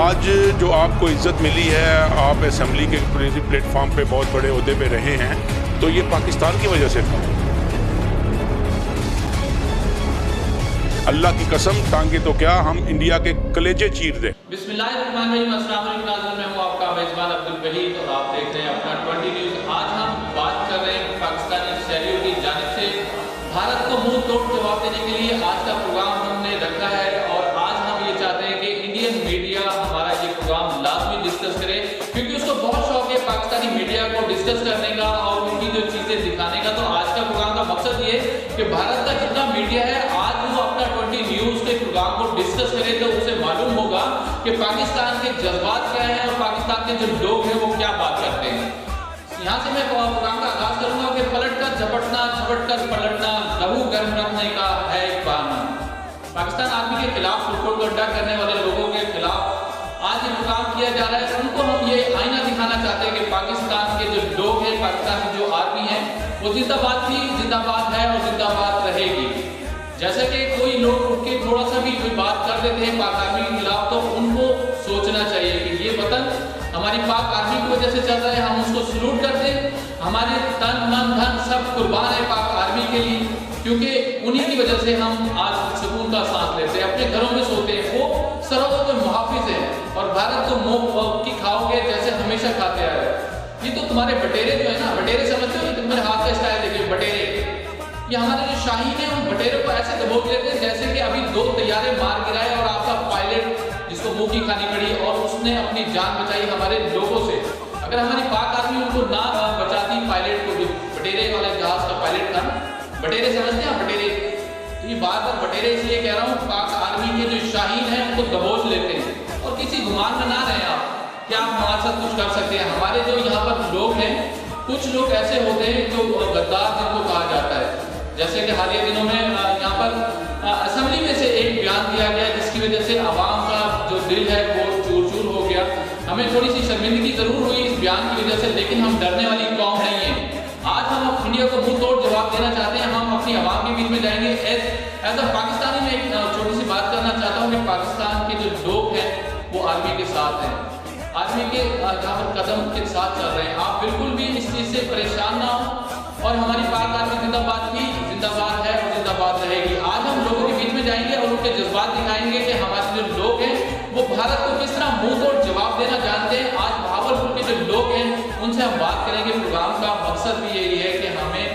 आज जो आपको इज्जत मिली है, आप असेंबली के प्लेटफॉर्म पे बहुत बड़े ओहदे पे रहे हैं, तो ये पाकिस्तान की वजह से था। अल्लाह की कसम, टांगे तो क्या, हम इंडिया के कलेजे चीर दें। बिस्मिल्लाहिर्रहमानिर्रहीम, अस्सलाम वालेकुम, मैं हूं आपका मेजबान अब्दुल वहीद और आप देख रहे हैं अपना 20 न्यूज़। आज हम बात कर रहे हैं पाकिस्तानी शहरियों की जानिब से भारत को मुंह तोड़ जवाब देने के लिए आज का प्रोग्राम हमने रखा है। और आज हम ये चाहते हैं कि इंडियन मीडिया हमारा ये प्रोग्राम लाजमी डिस्कस करे, क्योंकि उसको बहुत शौक है पाकिस्तानी मीडिया को डिस्कस करने का और उनकी जो चीज़ें दिखाने का। तो आज का प्रोग्राम का मकसद ये है कि भारत का जितना मीडिया है, आज वो अपना 20 न्यूज़ के प्रोग्राम को डिस्कस करे तो उसे मालूम होगा कि पाकिस्तान के जज्बात क्या हैं और पाकिस्तान के जो लोग हैं वो क्या बात करते हैं। यहाँ से मैं प्रोग्राम का आगाज करूंगा कि पलटकर झपटना, झपटकर पलटना, लहू गर्म रखने का है एक बहाना। पाकिस्तान आर्मी के खिलाफ प्रोपेगेंडा करने वाले लोगों के खिलाफ आज ये प्रोग्राम किया जा रहा है। उनको हम ये आईना दिखाना चाहते हैं कि पाकिस्तान के जो लोग हैं, पाकिस्तान की जो आर्मी है वो जिंदाबाद थी, जिंदाबाद है और जिंदाबाद रहेगी। जैसे कि कोई लोग उठ के थोड़ा सा भी कोई बात कर देते हैं पाक आर्मी के खिलाफ, तो उनको सोचना चाहिए कि ये वतन हमारी पाक आर्मी की वजह से चल रहा है, हम उसको सलूट करते हैं। हमारे तन मन धन सब कुर्बान है पाक आर्मी के लिए, क्योंकि उन्हीं की वजह से हम आज सुकून का सांस लेते हैं, अपने घरों में सोते हैं। वो सरहदों के मुहाफिज है और भारत को मुंह की खाओगे जैसे हमेशा खाते आ रहे। ये तो तुम्हारे बटेरे जो है ना, बटेरे समझते हो, तुम्हारे हाथ का स्टाइल देखिए, बटेरे। ये हमारे जो शाहीन है उन बटेरों को ऐसे दबोच लेते हैं जैसे कि अभी 2 तैयारे मार गिराए और आपका पायलट जिसको मुंह की खानी पड़ी और उसने अपनी जान बचाई हमारे लोगों से। अगर हमारी पाक आर्मी उनको ना बचाती, पायलट को, जो बटेरे वाले जहाज का पायलट था, बटेरे समझते हैं बटेरे, तो ये बार बार बटेरे इसलिए कह रहा हूँ, पाक आर्मी के जो शाहीन है उनको दबोच लेते हैं और किसी गुमान में ना रहे आप कि आप हमारे साथ कुछ कर सकते हैं। हमारे जो यहाँ पर लोग हैं, कुछ लोग ऐसे होते हैं जो गद्दार जिनको कहा जाता है। जैसे कि हालिया दिनों में यहाँ पर असेंबली में से एक बयान दिया गया जिसकी वजह से आवाम का जो दिल है वो चूर चूर हो गया। हमें थोड़ी सी शर्मिंदगी जरूर हुई इस बयान की वजह से, लेकिन हम डरने वाली कौम नहीं है। आज हम इंडिया को मुंह तोड़ जवाब देना चाहते हैं। हम अपनी आवाम के बीच में जाएंगे। एज अ पाकिस्तानी में एक छोटी सी बात करना चाहता हूँ कि पाकिस्तान के जो लोग हैं वो आर्मी के साथ हैं, आर्मी के कदम के साथ चल रहे हैं। आप बिल्कुल भी इस चीज़ से परेशान ना हो। और हमारी पाक आर्मी जिंदाबाद थी, जिंदाबाद है और जिंदाबाद रहेगी। आज हम लोगों के बीच में जाएंगे और उनके जज्बात दिखाएंगे कि हमारे जो लोग हैं वो भारत को किस तरह मुंह तोड़ जवाब देना जानते हैं। आज भावलपुर के जो लोग हैं उनसे हम बात करेंगे। प्रोग्राम का मकसद भी यही है कि हमें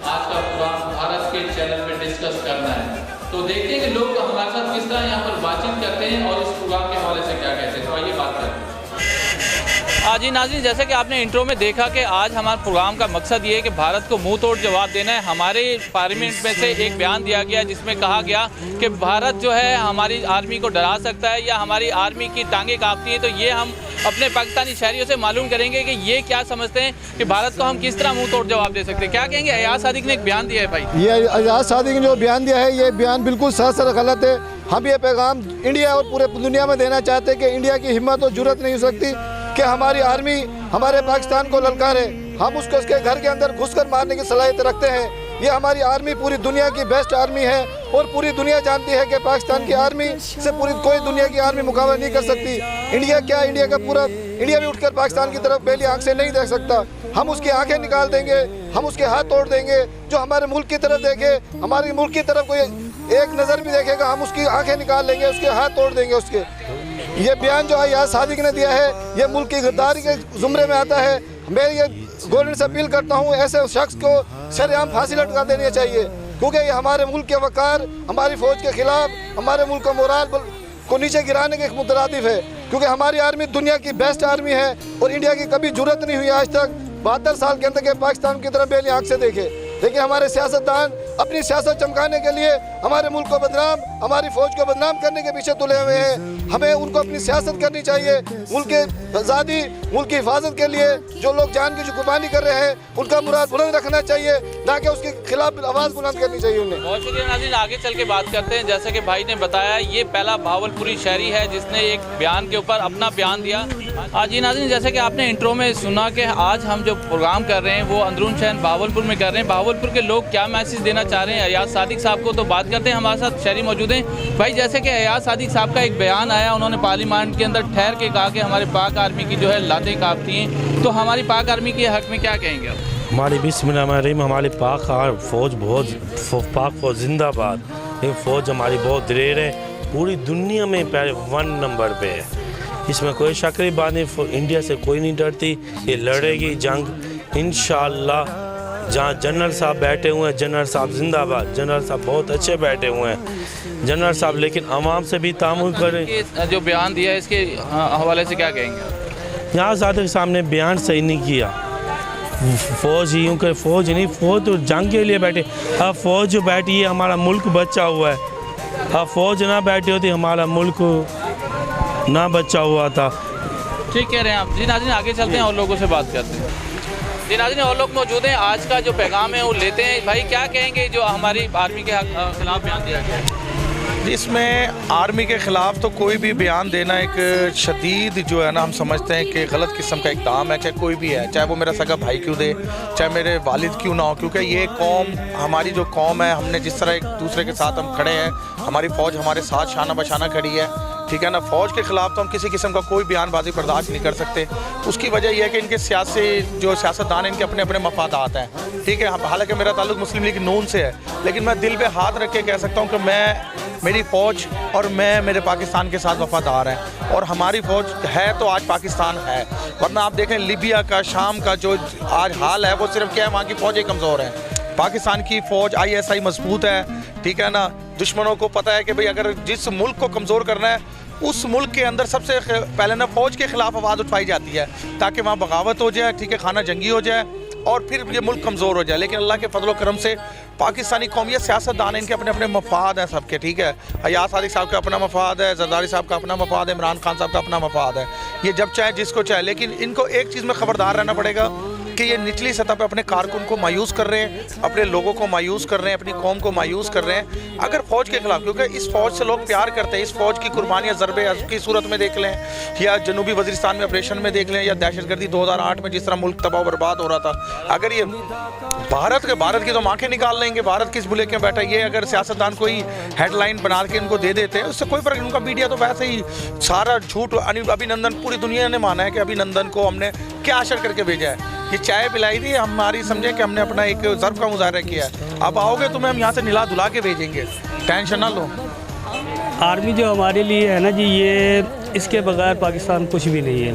आज का प्रोग्राम भारत के चैनल पे डिस्कस करना है। तो देखते हैं कि लोग हमारे साथ किस तरह यहाँ पर बातचीत करते हैं और इस प्रोग्राम के हवाले से क्या कहते हैं। तो आइए बात करते हैं। जी नाज़रीन, जैसे कि आपने इंट्रो में देखा कि आज हमारे प्रोग्राम का मकसद ये है कि भारत को मुंह तोड़ जवाब देना है। हमारे पार्लियामेंट में से एक बयान दिया गया जिसमें कहा गया कि भारत जो है हमारी आर्मी को डरा सकता है या हमारी आर्मी की टांगें कांपती हैं। तो ये हम अपने पाकिस्तानी शहरियों से मालूम करेंगे कि ये क्या समझते हैं कि भारत को हम किस तरह मुंह तोड़ जवाब दे सकते हैं। क्या कहेंगे? अयाज सादिक ने एक बयान दिया है भाई। ये अयाज सादिक ने जो बयान दिया है, ये बयान बिल्कुल सरासर गलत है। हम ये पैगाम इंडिया और पूरे दुनिया में देना चाहते हैं कि इंडिया की हिम्मत और जुर्रत नहीं हो सकती कि हमारी आर्मी हमारे पाकिस्तान को ललकारे। हम उसके घर के अंदर घुसकर मारने की सलाहियत रखते हैं। ये हमारी आर्मी पूरी दुनिया की बेस्ट आर्मी है और पूरी दुनिया जानती है कि पाकिस्तान की आर्मी से पूरी कोई दुनिया की आर्मी मुकाबला नहीं कर सकती। इंडिया क्या, इंडिया का पूरा इंडिया भी उठकर पाकिस्तान की तरफ पहली आंख से नहीं देख सकता। हम उसकी आंखें निकाल देंगे, हम उसके हाथ तोड़ देंगे। जो हमारे मुल्क की तरफ देखे, हमारे मुल्क की तरफ कोई एक नज़र भी देखेगा, हम उसकी आंखें निकाल लेंगे, उसके हाथ तोड़ देंगे उसके। ये बयान जो अयाज सादिक ने दिया है ये मुल्क की गद्दारी के जुमरे में आता है। मैं ये गवर्नमेंट से अपील करता हूँ, ऐसे शख्स को शरेआम फांसी लटका देनी चाहिए, क्योंकि ये हमारे मुल्क के वक़ार, हमारी फ़ौज के खिलाफ, हमारे मुल्क का मोराल को नीचे गिराने के मुतरादिफ है। क्योंकि हमारी आर्मी दुनिया की बेस्ट आर्मी है और इंडिया की कभी जुर्रत नहीं हुई आज तक 72 साल के अंदर के पाकिस्तान की तरफ पहली आँख से देखे। लेकिन हमारे सियासतदान अपनी सियासत चमकाने के लिए हमारे मुल्क को बदनाम, हमारी फ़ौज को बदनाम करने के पीछे तुले हुए हैं। हमें उनको अपनी सियासत करनी चाहिए। मुल्क के आज़ादी, मुल्क की हिफाजत के लिए जो लोग जान की जो कुर्बानी कर रहे हैं उनका मुराद बुलंद रखना चाहिए, ना कि उसके खिलाफ आवाज़ बुलंद करनी चाहिए उन्हें। बहुत शुक्रिया नाज़रीन, आगे चल के बात करते हैं। जैसे कि भाई ने बताया, ये पहला भावलपुरी शहरी है जिसने एक बयान के ऊपर अपना बयान दिया जी नाज़रीन, जैसे कि आपने इंट्रो में सुना कि आज हम जो प्रोग्राम कर रहे हैं वो अंदरून शहर बहावलपुर में कर रहे हैं। बहावलपुर के लोग क्या मैसेज देना चाह रहे हैं अयाज सादिक साहब को, तो बात करते हैं। हमारे साथ शहरी मौजूद हैं। भाई, जैसे कि अयाज सादिक साहब का एक बयान आया, उन्होंने पार्लियामेंट के अंदर ठहर के कहा कि हमारे पाक आर्मी की जो है लातें कांपती हैं, तो हमारी पाक आर्मी के हक़ में क्या कहेंगे आप? हमारी बिस्मिल्लाहिर्रहमानिर्रहीम, हमारी फ़ौज बहुत पाक फ़ौज जिंदाबाद। ये फ़ौज हमारी बहुत दिलेर है, पूरी दुनिया में पहले 1 नंबर पे है, इसमें कोई शक की बात नहीं। इंडिया से कोई नहीं डरती, ये लड़ेगी जंग इंशाअल्लाह। जहाँ जनरल साहब बैठे हुए हैं, जनरल साहब जिंदाबाद, जनरल साहब बहुत अच्छे बैठे हुए हैं जनरल साहब, लेकिन आवाम से भी तामुल करें। जो बयान दिया है इसके हवाले से क्या कहेंगे? यहाँ सादिक साहब ने बयान सही नहीं किया। फ़ौज यूँ कर, फ़ौज नहीं, फ़ौज तो जंग के लिए बैठे। अब फ़ौज जो बैठी है, हमारा मुल्क बचा हुआ है। अब फ़ौज ना बैठी होती, हमारा मुल्क ना बचा हुआ था। ठीक कह रहे हैं आप। जी नाज़रीन, आगे चलते हैं और लोगों से बात करते हैं। जी नाज़रीन, और लोग मौजूद हैं। आज का जो पैगाम है वो लेते हैं। भाई, क्या कहेंगे जो हमारी आर्मी के खिलाफ बयान दिया गया है? इसमें आर्मी के ख़िलाफ़ तो कोई भी बयान देना एक शदीद जो है ना, हम समझते हैं कि गलत किस्म का इक़दाम है। चाहे कोई भी है, चाहे वो मेरा सगा भाई क्यों दे, चाहे मेरे वालिद क्यों ना हो, क्योंकि ये कौम, हमारी जो कौम है, हमने जिस तरह एक दूसरे के साथ हम खड़े हैं, हमारी फ़ौज हमारे साथ शाना बशाना खड़ी है, ठीक है ना। फ़ौज के ख़िलाफ़ तो हम किसी किस्म का कोई बयानबाजी बर्दाश्त नहीं कर सकते। उसकी वजह यह है कि इनके सियासतदान, इनके अपने अपने मफादात हैं, ठीक है। हालांकि मेरा ताल्लुक मुस्लिम लीग नून से है, लेकिन मैं दिल पे हाथ रख के कह सकता हूँ कि मेरी फ़ौज और मैं मेरे पाकिस्तान के साथ वफादार हैं, और हमारी फ़ौज है तो आज पाकिस्तान है। वरना आप देखें लीबिया का, शाम का जो आज हाल है, वो सिर्फ क्या है, वहाँ की फ़ौजें कमज़ोर हैं। पाकिस्तान की फ़ौज ISI मजबूत है, ठीक है ना। दुश्मनों को पता है कि भाई अगर जिस मुल्क को कमज़ोर करना है, उस मुल्क के अंदर सबसे पहले ना फ़ौज के ख़िलाफ़ आवाज़ उठाई जाती है, ताकि वहाँ बगावत हो जाए, ठीक है, खाना जंगी हो जाए, और फिर ये मुल्क कमज़ोर हो जाए। लेकिन अल्लाह के फजल करम से पाकिस्तानी कौमियत सियासतदान, इनके अपने अपने मफाद हैं सबके, ठीक है। अयाज सादिक साहब का अपना मफाद है, जरदारी साहब का अपना मफाद है, इमरान खान साहब का अपना मफाद है। ये जब चाहे जिसको चाहे, लेकिन इनको एक चीज़ में ख़बरदार रहना पड़ेगा कि ये निचली सतह पर अपने कारकुन को मायूस कर रहे हैं, अपने लोगों को मायूस कर रहे हैं, अपनी कौम को मायूस कर रहे हैं। अगर फ़ौज के ख़िलाफ़, क्योंकि इस फ़ौज से लोग प्यार करते हैं, इस फ़ौज की कुर्बानियाँ ज़रबे की सूरत में देख लें, या जनूबी वज़ीरिस्तान में ऑपरेशन में देख लें, या दहशतगर्दी 2008 में जिस तरह मुल्क तबाह बर्बाद हो रहा था। अगर ये भारत की तो आंखें निकाल लेंगे, भारत किस बुले के बैठा, ये अगर सियासतदान कोई हेडलाइन बना के इनको दे देते हैं, उससे कोई फ़र्क नहीं। उनका मीडिया तो वैसे ही सारा झूठ। अभिनंदन, पूरी दुनिया ने माना है कि अभिनंदन को हमने क्या अशर करके भेजा है। ये चाय पिलाई थी हमारी, समझे कि हमने अपना एक ज़र्फ़ का मुजाहरा किया है। अब आओगे तो मैं हम यहाँ से निला धुला के भेजेंगे, टेंशन ना लो। आर्मी जो हमारे लिए है ना जी, ये इसके बगैर पाकिस्तान कुछ भी नहीं है।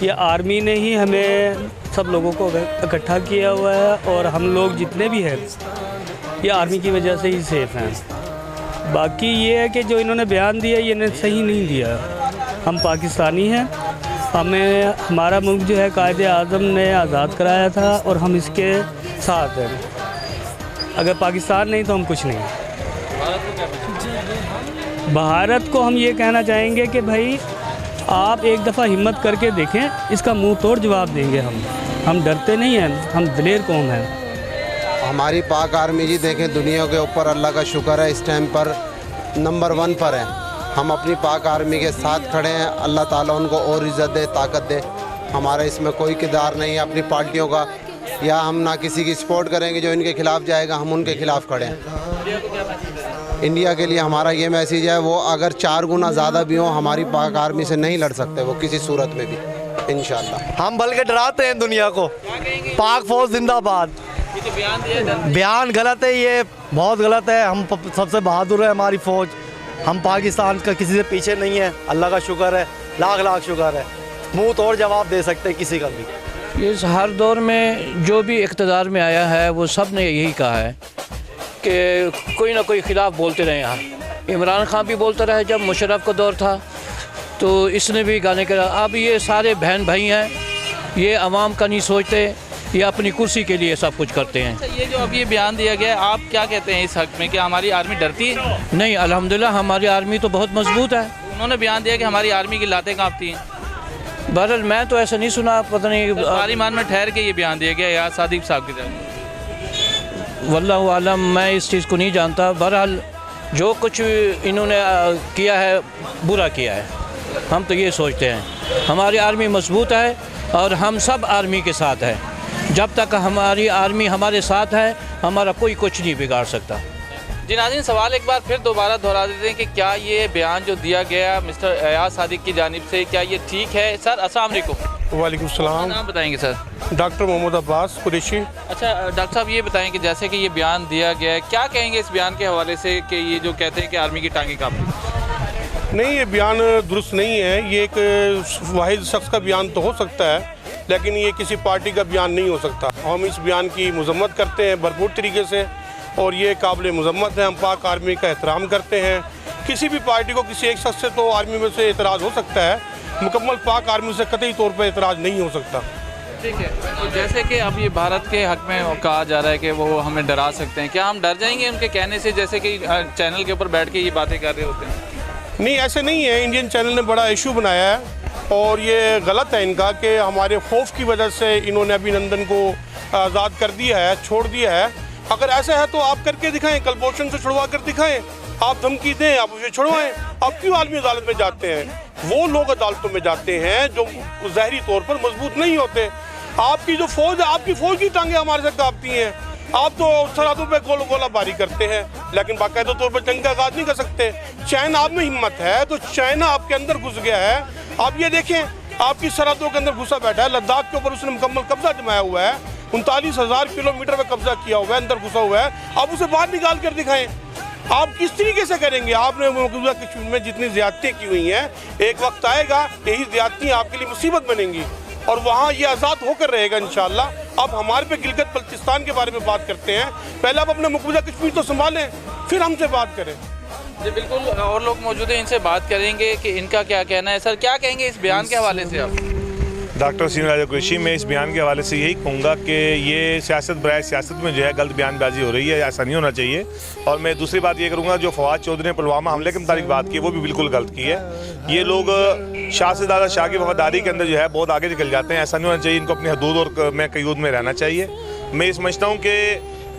ये आर्मी ने ही हमें सब लोगों को इकट्ठा किया हुआ है, और हम लोग जितने भी हैं ये आर्मी की वजह से ही सेफ़ हैं। बाकी ये है कि जो इन्होंने बयान दिया, ये इन्होंने सही नहीं दिया। हम पाकिस्तानी हैं, हमें हमारा मुल्क जो है कायदे आज़म ने आज़ाद कराया था, और हम इसके साथ हैं। अगर पाकिस्तान नहीं तो हम कुछ नहीं। भारत को हम ये कहना चाहेंगे कि भाई आप एक दफ़ा हिम्मत करके देखें, इसका मुंह तोड़ जवाब देंगे हम डरते नहीं हैं, हम दिलेर कौम हैं। हमारी पाक आर्मी जी देखें, दुनिया के ऊपर अल्लाह का शुक्र है, इस टाइम पर नंबर 1 पर है। हम अपनी पाक आर्मी के साथ खड़े हैं। अल्लाह ताला उनको और इज़्ज़त दे, ताकत दे। हमारा इसमें कोई किरदार नहीं है अपनी पार्टियों का, या हम ना किसी की सपोर्ट करेंगे जो इनके खिलाफ़ जाएगा, हम उनके खिलाफ़ खड़े हैं। इंडिया के लिए हमारा ये मैसेज है, वो अगर 4 गुना ज़्यादा भी हो, हमारी पाक आर्मी से नहीं लड़ सकते वो किसी सूरत में भी, इंशाल्लाह। हम बल्कि डराते हैं दुनिया को। पाक फौज जिंदाबाद। बयान गलत है, ये बहुत गलत है। हम सबसे बहादुर है हमारी फ़ौज, हम पाकिस्तान का किसी से पीछे नहीं है। अल्लाह का शुक्र है, लाख लाख शुक्र है। मुंह तोड़ जवाब दे सकते हैं किसी का भी। इस हर दौर में जो भी इक़्तिदार में आया है, वो सब ने यही कहा है कि कोई ना कोई ख़िलाफ़ बोलते रहे। यहाँ इमरान खान भी बोलता रहा, जब मुशर्रफ का दौर था तो इसने भी गाने करा। अब ये सारे बहन भाई हैं, ये आवाम का नहीं सोचते, ये अपनी कुर्सी के लिए सब कुछ करते हैं। ये जो अब ये बयान दिया गया है, आप क्या कहते हैं इस हक़ में कि हमारी आर्मी डरती है? नहीं, अल्हम्दुलिल्लाह हमारी आर्मी तो बहुत मजबूत है। उन्होंने बयान दिया कि हमारी आर्मी की लातें कांपती हैं। बहरहाल मैं तो ऐसा नहीं सुना, पता नहीं। पार्लियामेंट में ठहर के ये बयान दिया गया अयाज सादिक साहब की तरफ। वल्लाहु आलम, मैं इस चीज़ को नहीं जानता। बहरहाल जो कुछ इन्होंने किया है, बुरा किया है। हम तो ये सोचते हैं हमारी आर्मी मजबूत है और हम सब आर्मी के साथ हैं। जब तक हमारी आर्मी हमारे साथ है हमारा कोई कुछ नहीं बिगाड़ सकता। जी नाज़रीन, सवाल एक बार फिर दोबारा दोहरा देते हैं कि क्या ये बयान जो दिया गया मिस्टर अयाज सादिक की जानिब से, क्या ये ठीक है? सर अस्सलाम वालेकुम। वालेकुम सलाम। नाम बताएंगे सर? डॉक्टर मोहम्मद अब्बास कुरैशी। अच्छा डॉक्टर साहब, ये बताएं कि जैसे कि ये बयान दिया गया है, क्या कहेंगे इस बयान के हवाले से कि ये जो कहते हैं कि आर्मी की टांगें कांपती? नहीं, ये बयान दुरुस्त नहीं है। ये एक वाहिद शख्स का बयान तो हो सकता है, लेकिन ये किसी पार्टी का बयान नहीं हो सकता। हम इस बयान की मजम्मत करते हैं भरपूर तरीके से और ये काबिल मजम्मत है। हम पाक आर्मी का एहतराम करते हैं। किसी भी पार्टी को किसी एक शख्स से तो आर्मी में से एतराज़ हो सकता है, मुकम्मल पाक आर्मी से कतई तौर पर एतराज़ नहीं हो सकता। ठीक है, तो जैसे कि अब ये भारत के हक में कहा जा रहा है कि वो हमें डरा सकते हैं, क्या हम डर जाएंगे उनके कहने से, जैसे कि चैनल के ऊपर बैठ के ये बातें कर रहे होते हैं? नहीं, ऐसे नहीं है। इंडियन चैनल ने बड़ा इशू बनाया है और ये गलत है इनका कि हमारे खौफ की वजह से इन्होंने अभिनंदन को आज़ाद कर दिया है, छोड़ दिया है। अगर ऐसा है तो आप करके दिखाएं, कलपोषण से छुड़वा कर दिखाएं। आप धमकी दें, आप उसे छुड़वाएं। आप क्यों आलमी अदालत में जाते हैं? वो लोग अदालतों में जाते हैं जो ज़ाहिरी तौर पर मजबूत नहीं होते। आपकी जो फौज है, आपकी फौज की टांगें हमारे से कांपती हैं। आप तो सरहदों पे गोलाबारी करते हैं, लेकिन बाकायदा तौर पर जंग का आगाज नहीं कर सकते। चाइना आप में हिम्मत है तो चाइना आपके अंदर घुस गया है। आप ये देखें, आपकी सरहदों के अंदर घुसा बैठा है। लद्दाख के ऊपर उसने मुकम्मल कब्जा जमाया हुआ है। 39,000 किलोमीटर में कब्जा किया हुआ है, अंदर घुसा हुआ है। आप उसे बाहर निकाल कर दिखाएं। आप किस तरीके से करेंगे? आपने मौजूदा कश्मीर में जितनी ज्यादतियाँ की हुई हैं, एक वक्त आएगा यही ज्यादतियाँ आपके लिए मुसीबत बनेंगी और वहाँ ये आज़ाद होकर रहेगा इंशाअल्लाह। अब हमारे पे गिलगित बल्तिस्तान के बारे में बात करते हैं। पहले आप अपना मौजूदा कश्मीर तो संभालें, फिर हमसे बात करें। जी बिल्कुल, और लोग मौजूद हैं, इनसे बात करेंगे कि इनका क्या कहना है। सर, क्या कहेंगे इस बयान के हवाले से आप? डॉक्टर वसीम राजा कुरैशी, मैं इस बयान के हवाले से यही कहूँगा कि ये सियासत बराए सियासत में जो है गलत बयानबाजी हो रही है, ऐसा नहीं होना चाहिए। और मैं दूसरी बात ये करूँगा, जो फवाद चौधरी ने पुलवामा हमले के मुताबिक बात की, वो भी बिल्कुल गलत की है। ये लोग शाह से ज़्यादा शाह की वफादारी के अंदर जो है बहुत आगे निकल जाते हैं। ऐसा नहीं होना चाहिए। इनको अपनी हदूद और में क़यूद में रहना चाहिए। मैं समझता हूँ कि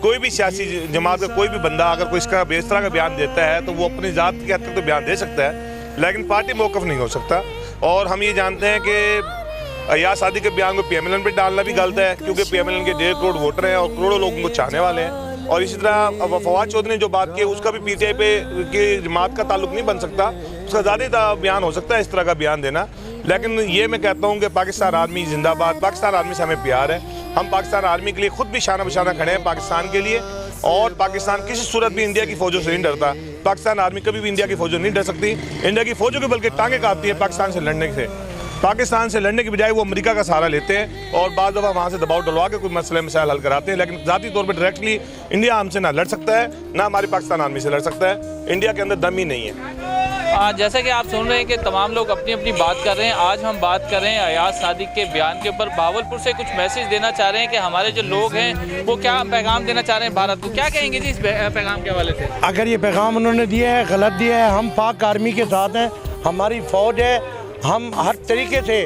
कोई भी सियासी जमात का कोई भी बंदा अगर कोई इसका इस तरह का बयान देता है तो वो अपनी ज़ात के हद तक तो बयान दे सकता है, लेकिन पार्टी मौक़िफ़ नहीं हो सकता। और हम ये जानते हैं कि अयाज सादिक के बयान को PMLN पे डालना भी गलत है, क्योंकि PMLN के 1.5 करोड़ वोटर हैं और करोड़ों लोग उनको चाहने वाले हैं। और इसी तरह फवाद चौधरी ने जो बात की उसका भी PTI पे की जमात का ताल्लुक नहीं बन सकता। उसका ज़्यादा बयान हो सकता है इस तरह का बयान देना। लेकिन ये मैं कहता हूँ कि पाकिस्तान आर्मी जिंदाबाद। पाकिस्तान आर्मी से हमें प्यार है। हम पाकिस्तान आर्मी के लिए खुद भी शाना बशाना खड़े हैं पाकिस्तान के लिए। और पाकिस्तान किसी सूरत भी इंडिया की फौजों से नहीं डरता। पाकिस्तान आर्मी कभी भी इंडिया की फौजों नहीं डर सकती। इंडिया की फौजों की बल्कि टांगें काटती है पाकिस्तान से लड़ने से। पाकिस्तान से लड़ने की बजाय वो अमेरिका का सहारा लेते हैं और बाद दफ़ा वहाँ से दबाव डलवा के कोई मसले मसाइल हल कराते हैं। लेकिन ज़ाती तौर पर डायरेक्टली इंडिया हमसे ना लड़ सकता है, ना हमारी पाकिस्तान आर्मी से लड़ सकता है। इंडिया के अंदर दम ही नहीं है। जैसे कि आप सुन रहे हैं कि तमाम लोग अपनी अपनी बात कर रहे हैं। आज हम बात कर रहे हैं अयाज सादिक के बयान के ऊपर। भावलपुर से कुछ मैसेज देना चाह रहे हैं कि हमारे जो लोग हैं वो क्या पैगाम देना चाह रहे हैं भारत को। क्या कहेंगे जी इस पैगाम के हवाले से? अगर ये पैगाम उन्होंने दिया है गलत दिया है। हम पाक आर्मी के साथ हैं, हमारी फ़ौज है। हम हर तरीके से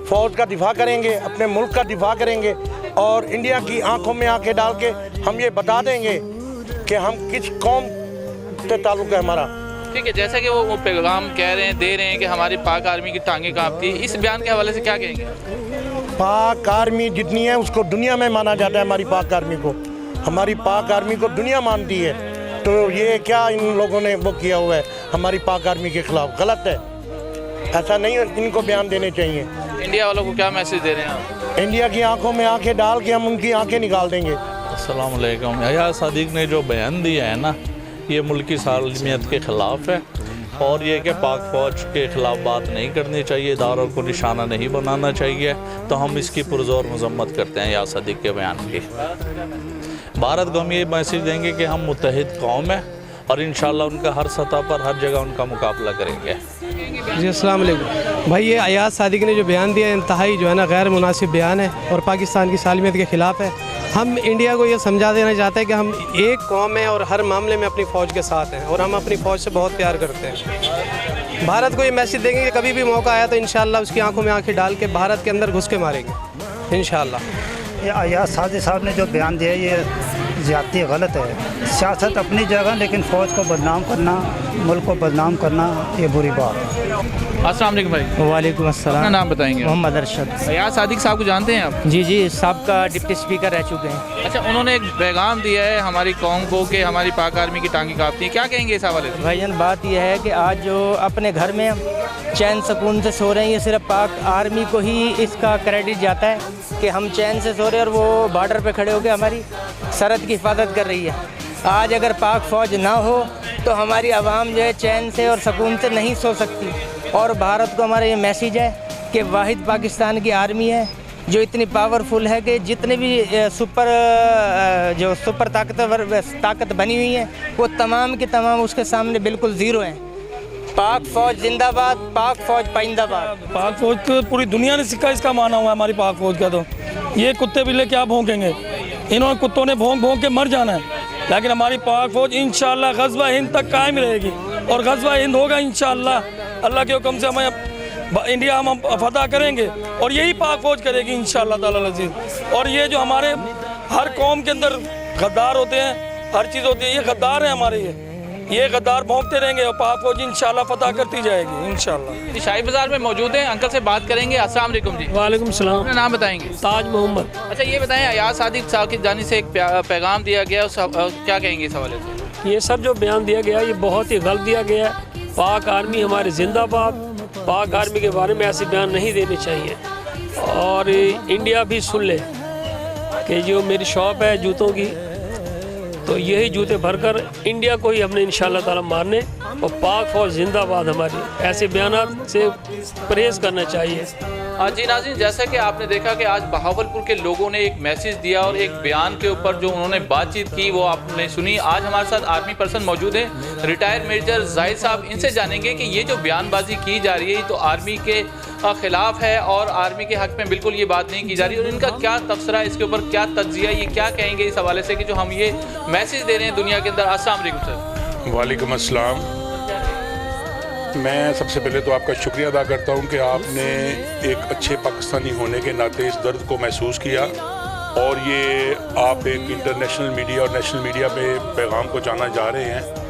फ़ौज का दिफा करेंगे, अपने मुल्क का दिफा करेंगे और इंडिया की आंखों में आंखें डाल के हम ये बता देंगे कि हम किस कौम से ताल्लुक़ है हमारा। ठीक है, जैसे कि वो पैगाम कह रहे हैं, दे रहे हैं कि हमारी पाक आर्मी की टांगें कांपती है, इस बयान के हवाले से क्या कहेंगे? पाक आर्मी जितनी है उसको दुनिया में माना जाता है। हमारी पाक आर्मी को, हमारी पाक आर्मी को दुनिया मानती है। तो ये क्या इन लोगों ने वो किया हुआ है हमारी पाक आर्मी के ख़िलाफ़? गलत है, ऐसा नहीं इनको बयान देने चाहिए। इंडिया वालों को क्या मैसेज दे रहे हैं आप? इंडिया की आंखों में आंखें डाल के हम उनकी आंखें निकाल देंगे। अस्सलाम वालेकुम। अयाज सादिक ने जो बयान दिया है ना, ये मुल्की सालमियत के ख़िलाफ़ है और ये कि पाक फ़ौज के ख़िलाफ़ बात नहीं करनी चाहिए, इदारों को निशाना नहीं बनाना चाहिए। तो हम इसकी पुरज़ोर मज़म्मत करते हैं अयाज सादिक के बयान की। भारत को हम ये मैसेज देंगे कि हम मुत्तहिद कौम है और इंशाअल्लाह उनका हर सतह पर हर जगह उनका मुकाबला करेंगे। जी अस्सलाम वालेकुम भाई, ये अयाज सादिक ने जो बयान दिया इंतहाई जो है ना गैर मुनासिब बयान है और पाकिस्तान की सालमियत के ख़िलाफ़ है। हम इंडिया को ये समझा देना चाहते हैं कि हम एक कौम हैं और हर मामले में अपनी फ़ौज के साथ हैं और हम अपनी फ़ौज से बहुत प्यार करते हैं। भारत को ये मैसेज देंगे कि कभी भी मौका आया तो इंशाअल्लाह उसकी आंखों में आंखें डाल के भारत के अंदर घुस के मारेंगे इंशाअल्लाह। ये अयाज सादिक साहब ने जो बयान दिया ये ज़्यादती गलत है। सियासत अपनी जगह, लेकिन फ़ौज को बदनाम करना, मुल्क को बदनाम करना, ये बुरी बात है। अस्सलाम वालेकुम भाई। वालेकुम अस्सलाम। अपना नाम बताएंगे? मोहम्मद अरशद। अयाज सादिक साहब को जानते हैं आप? जी जी, सबका डिप्टी स्पीकर रह चुके हैं। अच्छा, उन्होंने एक पैगाम दिया है हमारी कौम को कि हमारी पाक आर्मी की टांगी कांपती है, क्या कहेंगे इस हवाले से? भाईजान, बात यह है कि आज जो अपने घर में चैन सुकून से सो रहे हैं, ये सिर्फ पाक आर्मी को ही इसका क्रेडिट जाता है कि हम चैन से सो रहे हैं और वो बॉर्डर पे खड़े होकर हमारी सरहद की हिफाजत कर रही है। आज अगर पाक फ़ौज ना हो तो हमारी आवाम जो है चैन से और सुकून से नहीं सो सकती। और भारत को हमारा ये मैसेज है कि वाहिद पाकिस्तान की आर्मी है जो इतनी पावरफुल है कि जितने भी सुपर ताकत बनी हुई है वो तमाम के तमाम उसके सामने बिल्कुल ज़ीरो हैं। पाक फ़ौज जिंदाबाद, पाक फ़ौज पाइंदाबाद। पाक फ़ौज तो पूरी दुनिया ने सिक्का इसका माना हुआ है हमारी पाक फ़ौज का। तो ये कुत्ते बिल्ले क्या भौंकेंगे, इन्होंने कुत्तों ने भौंक भौंक के मर जाना है, लेकिन हमारी पाक फ़ौज इंशाअल्लाह ग़ज़वा हिंद तक कायम रहेगी और ग़ज़वा हिंद होगा इंशाअल्लाह। अल्लाह के हुक्म से हमें इंडिया हम फतह करेंगे और यही पाक फ़ौज करेगी इंशाअल्लाह ताला अज़ीज़। और ये जो हमारे हर कौम के अंदर गद्दार होते हैं, हर चीज़ होती है, ये गद्दार हैं हमारे, ये गद्दार भौंकते रहेंगे और पाक फ़ौज इंशाअल्लाह फतह करती जाएगी इंशाअल्लाह। शाही बाजार में मौजूद हैं, अंकल से बात करेंगे। अस्सलाम वालेकुम जी। वालेकुम सलाम। अपना नाम बताएंगे? ताज मोहम्मद। अच्छा, ये बताएं, अयाज सादिक साहब की जानिब से एक पैगाम दिया गया, क्या कहेंगे इस हवाले से? ये सब जो बयान दिया गया ये बहुत ही गलत दिया गया है। पाक आर्मी हमारे जिंदाबाद। पाक आर्मी के बारे में ऐसे बयान नहीं देने चाहिए। और इंडिया भी सुन ले कि जो मेरी शॉप है जूतों की, तो यही जूते भरकर इंडिया को ही हमने इंशाअल्लाह ताला मारने और पाक फ़ौज जिंदाबाद हमारी, ऐसे बयान से परहेज़ करना चाहिए। जी नाज़रीन, जैसा कि आपने देखा कि आज बहावलपुर के लोगों ने एक मैसेज दिया और एक बयान के ऊपर जो उन्होंने बातचीत की वो आपने सुनी। आज हमारे साथ आर्मी पर्सन मौजूद हैं, रिटायर्ड मेजर जाहिद साहब। इनसे जानेंगे कि ये जो बयानबाजी की जा रही है तो आर्मी के ख़िलाफ़ है और आर्मी के हक़ में बिल्कुल ये बात नहीं की जा रही, और इनका क्या तबसरा है, इसके ऊपर क्या तज्ज़िया, ये क्या कहेंगे इस हवाले से कि जो हम ये मैसेज दे रहे हैं दुनिया के अंदर। अस्सलाम वालेकुम सर। वालेकुम अस्सलाम। मैं सबसे पहले तो आपका शुक्रिया अदा करता हूं कि आपने एक अच्छे पाकिस्तानी होने के नाते इस दर्द को महसूस किया और ये आप एक इंटरनेशनल मीडिया और नेशनल मीडिया पे पैगाम को जाना जा रहे हैं।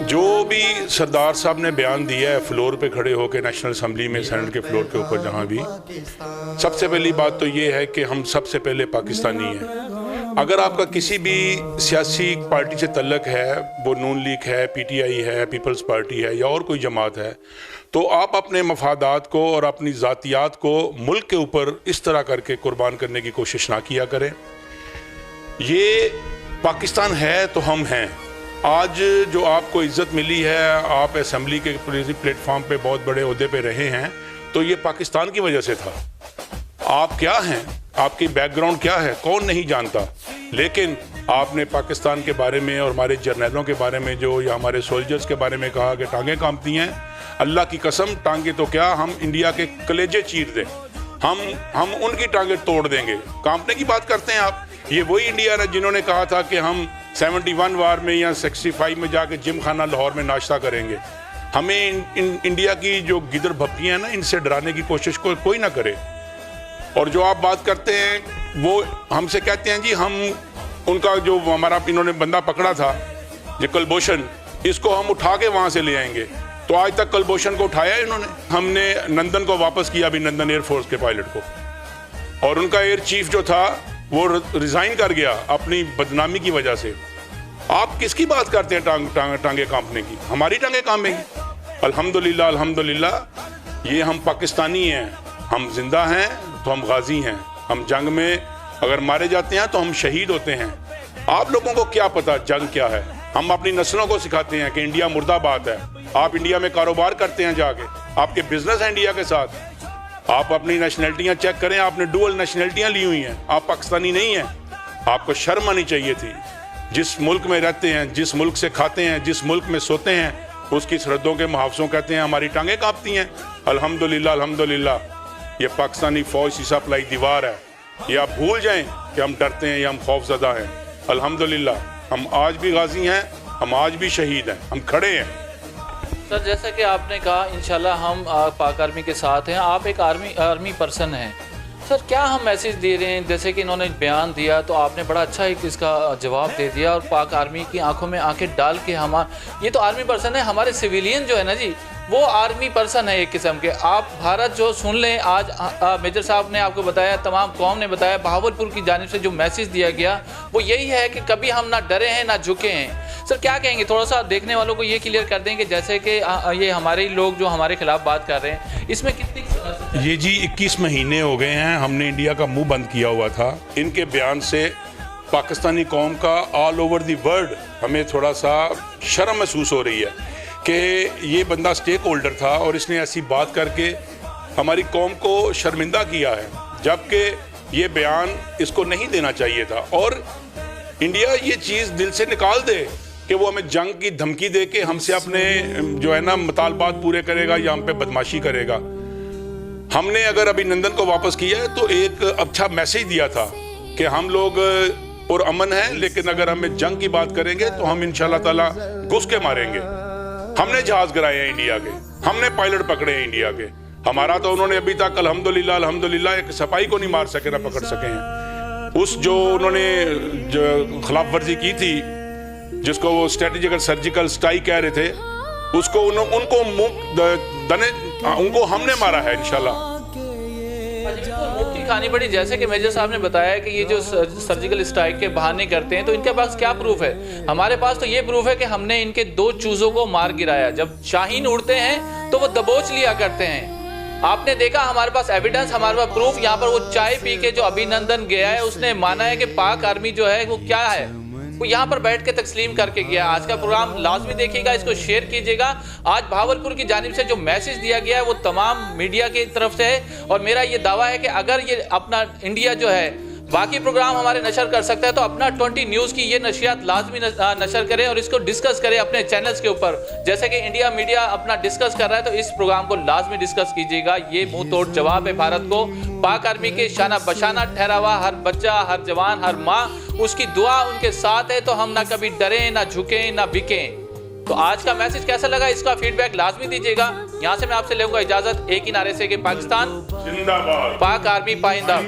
जो भी सरदार साहब ने बयान दिया है फ्लोर पे खड़े होकर नेशनल असम्बली में, सेनेट के फ्लोर के ऊपर, जहाँ भी, सबसे पहली बात तो ये है कि हम सबसे पहले पाकिस्तानी हैं। अगर आपका किसी भी सियासी पार्टी से तल्लक है, वो नून लीग है, पीटीआई है, पीपल्स पार्टी है या और कोई जमात है, तो आप अपने मफादात को और अपनी ज़ातियात को मुल्क के ऊपर इस तरह करके कुर्बान करने की कोशिश ना किया करें। ये पाकिस्तान है तो हम हैं। आज जो आपको इज़्ज़त मिली है, आप असम्बली के प्लेटफॉर्म पे बहुत बड़े ओहदे पे रहे हैं, तो ये पाकिस्तान की वजह से था। आप क्या हैं, आपकी बैकग्राउंड क्या है, कौन नहीं जानता, लेकिन आपने पाकिस्तान के बारे में और हमारे जर्नलों के बारे में जो, या हमारे सोल्जर्स के बारे में कहा कि टांगें कांपती हैं। अल्लाह की कसम, टांगें तो क्या, हम इंडिया के कलेजे चीर दें, हम उनकी टांगें तोड़ देंगे। कांपने की बात करते हैं आप। ये वही इंडिया है जिन्होंने कहा था कि हम 71 वार में या 65 में जाके जिम खाना लाहौर में नाश्ता करेंगे। हमें इंडिया की जो गिदड़ भपकियाँ हैं ना, इनसे डराने की कोशिश कोई ना करे। और जो आप बात करते हैं वो हमसे कहते हैं जी, हम उनका जो हमारा इन्होंने बंदा पकड़ा था जो कुलभूषण, इसको हम उठा के वहाँ से ले आएंगे। तो आज तक कुलभूषण को उठाया इन्होंने। हमने नंदन को वापस किया, अभिनंदन एयरफोर्स के पायलट को, और उनका एयर चीफ जो था वो रिज़ाइन कर गया अपनी बदनामी की वजह से। आप किसकी बात करते हैं टांगे कांपने की? हमारी टांगे कांपेंगी? अल्हम्दुलिल्लाह, अल्हम्दुलिल्लाह, ये हम पाकिस्तानी हैं, हम जिंदा हैं तो हम गाजी हैं। हम जंग में अगर मारे जाते हैं तो हम शहीद होते हैं। आप लोगों को क्या पता जंग क्या है? हम अपनी नस्लों को सिखाते हैं कि इंडिया मुर्दाबाद है। आप इंडिया में कारोबार करते हैं जाके, आपके बिजनेस है इंडिया के साथ। आप अपनी नेशनलिटियाँ चेक करें, आपने डुअल नेशनलिटियाँ ली हुई हैं, आप पाकिस्तानी नहीं हैं। आपको शर्म आनी चाहिए थी। जिस मुल्क में रहते हैं, जिस मुल्क से खाते हैं, जिस मुल्क में सोते हैं, उसकी सरहदों के मुहावजों कहते हैं हमारी टांगें कांपती हैं। अल्हम्दुलिल्लाह, अल्हम्दुलिल्लाह, ये पाकिस्तानी फौज शीशा प्लाई दीवार है। ये आप भूल जाएं कि हम डरते हैं या हम खौफजदा हैं। अल्हम्दुलिल्लाह, हम आज भी गाजी हैं, हम आज भी शहीद हैं, हम खड़े हैं। सर, जैसा कि आपने कहा इंशाल्लाह हम पाक आर्मी के साथ हैं। आप एक आर्मी पर्सन हैं सर क्या हम मैसेज दे रहे हैं, जैसे कि इन्होंने बयान दिया तो आपने बड़ा अच्छा एक इसका जवाब दे दिया और पाक आर्मी की आंखों में आंखें डाल के ये तो आर्मी पर्सन है, हमारे सिविलियन जो है ना जी वो आर्मी पर्सन है एक किस्म के। आप भारत जो सुन लें आज मेजर साहब ने आपको बताया, तमाम कौम ने बताया, बहावलपुर की जानिब से जो मैसेज दिया गया वो यही है कि कभी हम ना डरे हैं ना झुके हैं। सर क्या कहेंगे, थोड़ा सा देखने वालों को ये क्लियर कर दें कि जैसे कि ये हमारे लोग जो हमारे खिलाफ बात कर रहे हैं इसमें कितनी ये जी 21 महीने हो गए हैं हमने इंडिया का मुंह बंद किया हुआ था। इनके बयान से पाकिस्तानी कौम का ऑल ओवर दी वर्ल्ड हमें थोड़ा सा शर्म महसूस हो रही है कि ये बंदा स्टेक होल्डर था और इसने ऐसी बात करके हमारी कौम को शर्मिंदा किया है, जबकि ये बयान इसको नहीं देना चाहिए था। और इंडिया ये चीज़ दिल से निकाल दे कि वो हमें जंग की धमकी दे के हमसे अपने जो है ना मुतालबात पूरे करेगा या हम पे बदमाशी करेगा। हमने अगर अभिनंदन को वापस किया है तो एक अच्छा मैसेज दिया था कि हम लोग पुरअमन हैं, लेकिन अगर हमें जंग की बात करेंगे तो हम इंशाल्लाह ताला घुस के मारेंगे। हमने जहाज गिराए हैं इंडिया के, हमने पायलट पकड़े हैं इंडिया के। हमारा तो उन्होंने अभी तक अल्हम्दुलिल्लाह एक सिपाही को नहीं मार सके ना पकड़ सके हैं। उस जो उन्होंने खिलाफ वर्जी की थी जिसको वो स्ट्रेटेजिकल सर्जिकल स्ट्राइक कह रहे थे, उसको उनको हमने मारा है इंशाल्लाह। मुक्ति खानी पड़ी, जैसे कि मेजर साहब ने बताया कि ये जो सर्जिकल स्ट्राइक के बहाने करते हैं तो इनके पास क्या प्रूफ है। हमारे पास तो ये प्रूफ है कि हमने इनके 2 चूजों को मार गिराया। जब शाहीन उड़ते हैं तो वो दबोच लिया करते हैं। आपने देखा हमारे पास एविडेंस, हमारे पास प्रूफ। यहाँ पर वो चाय पी के जो अभिनंदन गया है उसने माना है कि पाक आर्मी जो है वो क्या है, वो यहाँ पर बैठ के तस्लीम करके गया। आज का प्रोग्राम लाजमी देखिएगा, इसको शेयर कीजिएगा। आज भावलपुर की जानिब से जो मैसेज दिया गया है वो तमाम मीडिया की तरफ से है और मेरा ये दावा है कि अगर ये अपना इंडिया जो है बाकी प्रोग्राम हमारे नशर कर सकता है तो अपना 20 न्यूज़ की ये नशियात लाजमी नशर करें और इसको डिस्कस करें अपने चैनल्स के ऊपर। जैसे कि इंडिया मीडिया अपना डिस्कस कर रहा है तो इस प्रोग्राम को लाजमी डिस्कस कीजिएगा। ये मुंह तोड़ जवाब है भारत को। पाक आर्मी के शाना बशाना ठहरा हुआ हर बच्चा, हर जवान, हर माँ, उसकी दुआ उनके साथ है। तो हम ना कभी डरें, ना झुकें, ना बिकें। तो आज का मैसेज कैसा लगा, इसका फीडबैक लाजमी दीजिएगा। यहाँ से मैं आपसे लूंगा इजाजत एक ही नारे से कि पाकिस्तान जिंदाबाद, पाक आर्मी पाइंदा।